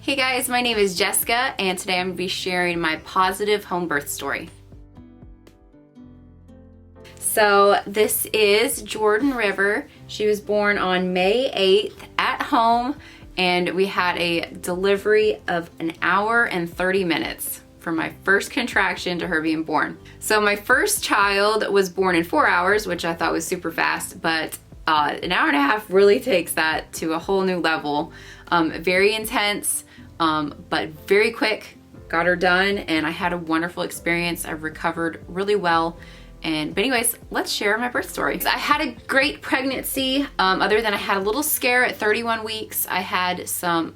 Hey guys, my name is Jessica and today I'm going to be sharing my positive home birth story. So this is Jordan River. She was born on May 8th at home and we had a delivery of 1 hour and 30 minutes from my first contraction to her being born. So my first child was born in 4 hours, which I thought was super fast, but 1 hour and a half really takes that to a whole new level. Very intense. But very quick, got her done and I had a wonderful experience. I've recovered really well. But anyways, let's share my birth story. I had a great pregnancy, other than I had a little scare at 31 weeks. I had some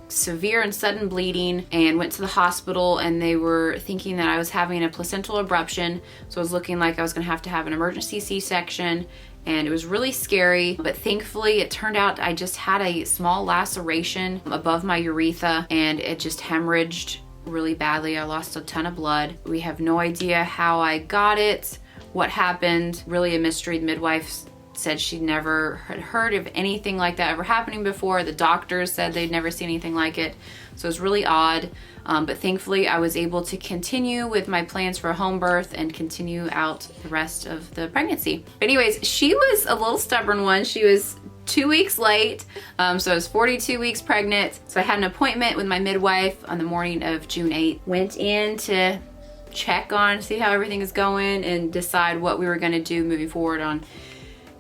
severe and sudden bleeding and went to the hospital and they were thinking that I was having a placental abruption. So it was looking like I was gonna have to have an emergency C-section. And it was really scary, but thankfully it turned out I just had a small laceration above my urethra and it just hemorrhaged really badly. I lost a ton of blood. We have no idea how I got it, what happened. Really a mystery. The midwife said she never had heard of anything like that ever happening before. The doctors said they'd never seen anything like it. So it was really odd. But thankfully I was able to continue with my plans for a home birth and continue out the rest of the pregnancy. But anyways, she was a little stubborn one. She was 2 weeks late. So I was 42 weeks pregnant. So I had an appointment with my midwife on the morning of June 8th. Went in to check on, see how everything is going and decide what we were gonna do moving forward on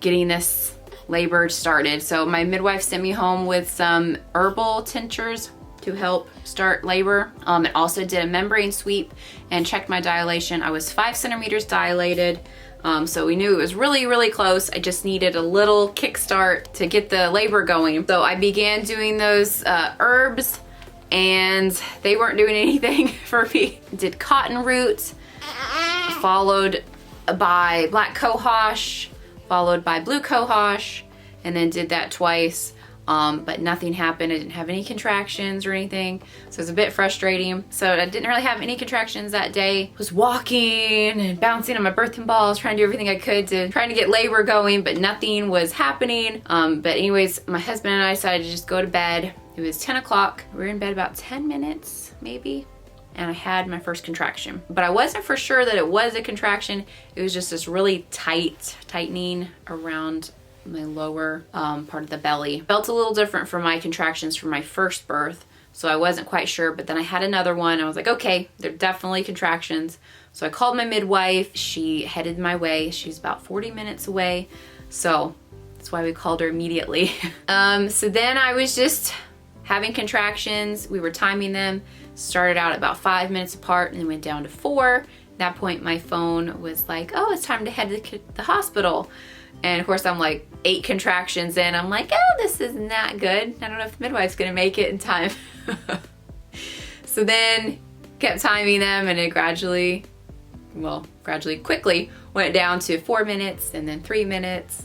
getting this labor started. So my midwife sent me home with some herbal tinctures to help start labor. It also did a membrane sweep and checked my dilation. I was 5 centimeters dilated. So we knew it was really, really close. I just needed a little kickstart to get the labor going. So I began doing those herbs and they weren't doing anything for me. Did cotton root, followed by black cohosh, followed by blue cohosh, and then did that twice. But nothing happened. I didn't have any contractions or anything. So it was a bit frustrating. So I didn't really have any contractions that day. I was walking and bouncing on my birthing balls, trying to do everything I could to trying to get labor going, but nothing was happening. But anyways, my husband and I decided to just go to bed. It was 10 o'clock. We were in bed about 10 minutes, maybe. And I had my first contraction. But I wasn't for sure that it was a contraction. It was just this really tightening around my lower part of the belly. Felt a little different from my contractions from my first birth, so I wasn't quite sure, but then I had another one. I was like, okay, they're definitely contractions. So I called my midwife. She headed my way. She's about 40 minutes away, so that's why we called her immediately. So then I was just having contractions. We were timing them. Started out about 5 minutes apart and then went down to 4. At that point, my phone was like, oh, it's time to head to the hospital. And of course I'm like 8 contractions in. I'm like, oh, this is not good. I don't know if the midwife's gonna make it in time. So then kept timing them and it quickly went down to 4 minutes and then 3 minutes.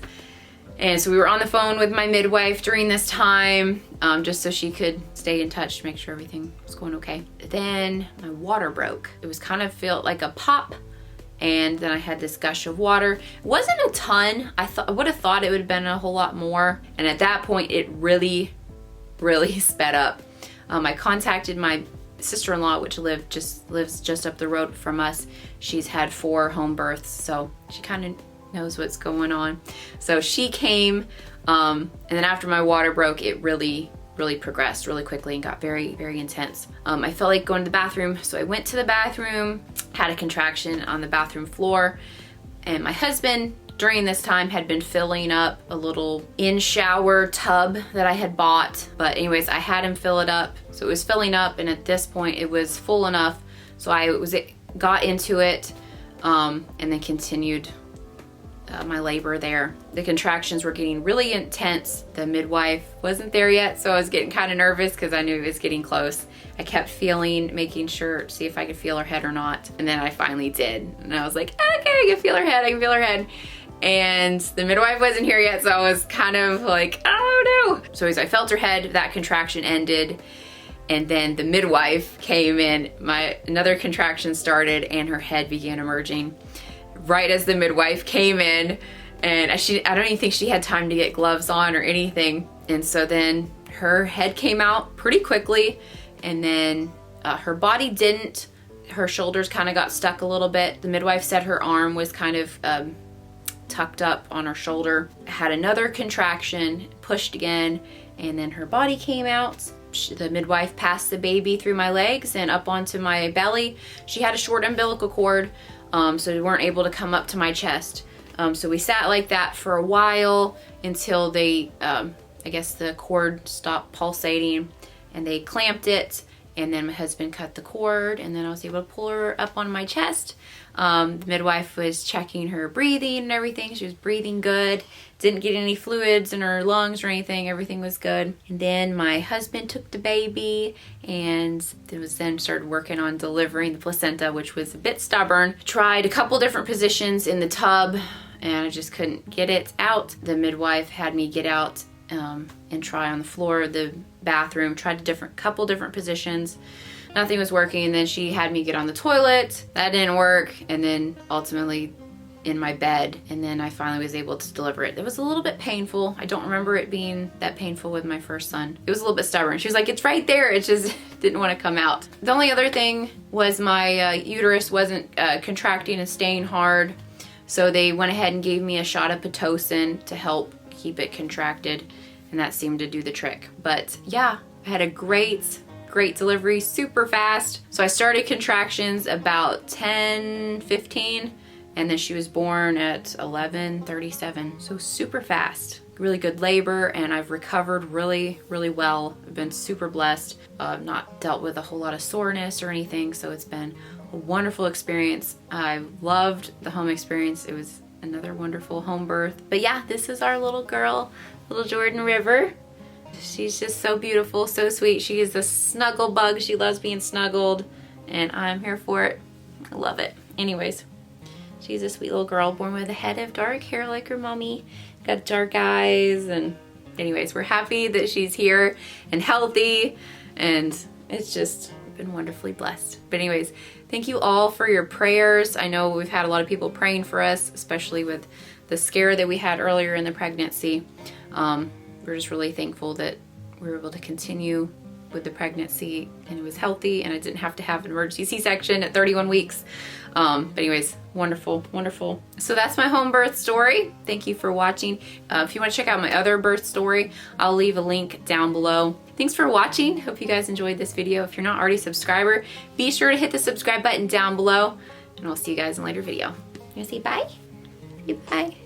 And so we were on the phone with my midwife during this time, just so she could stay in touch to make sure everything was going okay. Then my water broke. It was kind of felt like a pop. And then I had this gush of water. It wasn't a ton. I would have thought it would have been a whole lot more. And at that point, it really, really sped up. I contacted my sister-in-law, which lives just up the road from us. She's had 4 home births, so she kind of knows what's going on. So she came, and then after my water broke, it really progressed really quickly and got very, very intense. I felt like going to the bathroom, so I went to the bathroom, had a contraction on the bathroom floor, and my husband during this time had been filling up a little in-shower tub that I had bought. But anyways, I had him fill it up. So it was filling up, and at this point it was full enough. So I got into it and then continued my labor there. The contractions were getting really intense. The midwife wasn't there yet, so I was getting kind of nervous because I knew it was getting close. I kept making sure to see if I could feel her head or not. And then I finally did. And I was like, okay, I can feel her head. And the midwife wasn't here yet, so I was kind of like, oh no. So as I felt her head, that contraction ended. And then the midwife came in, another contraction started and her head began emerging. Right as the midwife came in, and I don't even think she had time to get gloves on or anything. And so then her head came out pretty quickly, and then her body didn't. Her shoulders kind of got stuck a little bit. The midwife said her arm was kind of tucked up on her shoulder. Had another contraction, pushed again, and then her body came out. The midwife passed the baby through my legs and up onto my belly. She had a short umbilical cord, so we weren't able to come up to my chest. So we sat like that for a while until they, I guess the cord stopped pulsating, and they clamped it, and then my husband cut the cord, and then I was able to pull her up on my chest. The midwife was checking her breathing and everything. She was breathing good. Didn't get any fluids in her lungs or anything. Everything was good. And then my husband took the baby, and it was then started working on delivering the placenta, which was a bit stubborn. Tried a couple different positions in the tub, and I just couldn't get it out. The midwife had me get out and try on the floor of the bathroom. Tried a couple different positions. Nothing was working, and then she had me get on the toilet. That didn't work, and then ultimately in my bed, and then I finally was able to deliver it. It was a little bit painful. I don't remember it being that painful with my first son. It was a little bit stubborn. She was like, it's right there. It just didn't want to come out. The only other thing was my uterus wasn't contracting and staying hard, so they went ahead and gave me a shot of Pitocin to help keep it contracted, and that seemed to do the trick. But yeah, I had a great delivery, super fast. So I started contractions about 10:15, and then she was born at 11:37. So super fast. Really good labor, and I've recovered really well. I've been super blessed. I've not dealt with a whole lot of soreness or anything, so it's been a wonderful experience. I loved the home experience. It was another wonderful home birth. But yeah, this is our little girl, little Jordan River. She's just so beautiful, so sweet. She is a snuggle bug. She loves being snuggled, and I'm here for it. I love it. Anyways, she's a sweet little girl born with a head of dark hair like her mommy. Got dark eyes, and anyways, we're happy that she's here and healthy, and it's just been wonderfully blessed. But anyways, thank you all for your prayers. I know we've had a lot of people praying for us, especially with the scare that we had earlier in the pregnancy. We're just really thankful that we were able to continue with the pregnancy, and it was healthy, and I didn't have to have an emergency C-section at 31 weeks. But anyways, wonderful. So that's my home birth story. Thank you for watching. If you want to check out my other birth story, I'll leave a link down below. Thanks for watching. Hope you guys enjoyed this video. If you're not already a subscriber, be sure to hit the subscribe button down below, and I'll see you guys in a later video. You want to say bye? Say bye.